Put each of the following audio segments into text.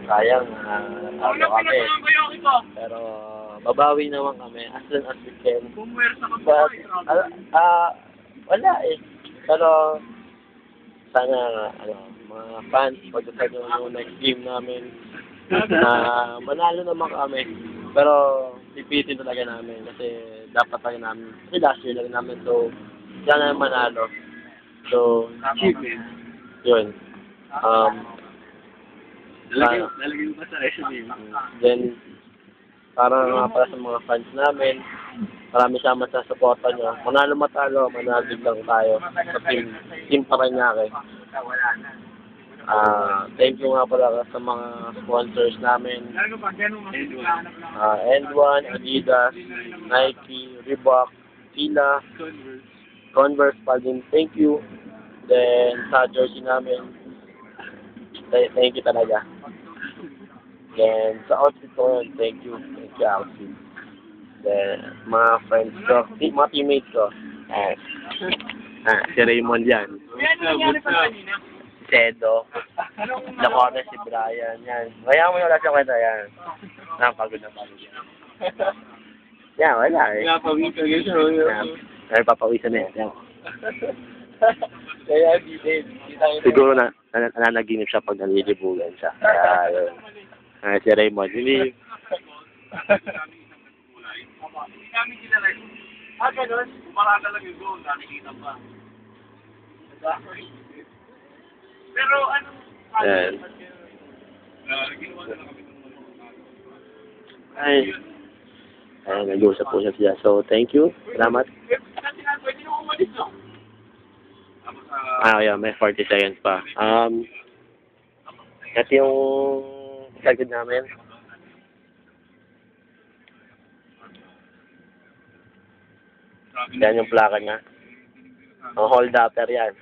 sayang, natalo kami. Pero, babawi naman kami as soon as we can. But, wala eh. Pero, sana, mga fans, pagdating yung next game namin, manalo naman kami. Pero, pipitin talaga namin kasi dapat talaga namin. Kasi last year lang namin, so, sana manalo. So, yun. Lalagay mo pa sa resume. Then, para nga pala sa mga fans namin, marami salamat sa suporta nyo. Manalo matalo, managig lang tayo sa Team Paranaque. Thank you nga pala sa mga sponsors namin. N1, Adidas, Nike, Reebok, Fila, Converse pa din. Thank you. Then, sa jersey namin, thank you talaga. Then, sa outfit ko yun, thank you. Thank you, outfit. Then, mga friends ko, mga teammates ko. Si Raymond yan. Si Edo. Dakota, si Brian. Yan. Kaya mo yung wala siya kwenta yan. Pagod na pagod yan. Yan, wala eh. Papawisan na yan. Kaya di din. Siguro nanaginip siya pag nalilibugan siya. Kaya yun. Si Raymond. Hindi. Ganun. Kumarada lang yung goal. Nakikita pa. Pero ano? Yan. Ay, nag-uusap po siya. So, thank you. Salamat. Yeah, may 40 seconds pa. Ito yung sagad namin. Yan yung plaka niya. Ang hold upper yan.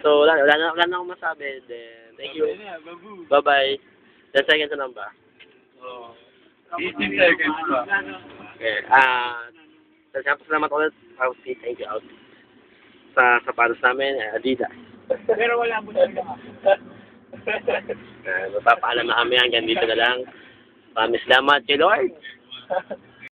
So, wala na akong masabi. Then, thank you. Bye-bye. 10 seconds na lang ba? 18 seconds pa. Okay. Salamat ulit. Thank you. Sa sapatos namin, Adidas. Pero wala mo talaga. Mapapaalam na kami hanggang dito na lang. Salamat kay Lord.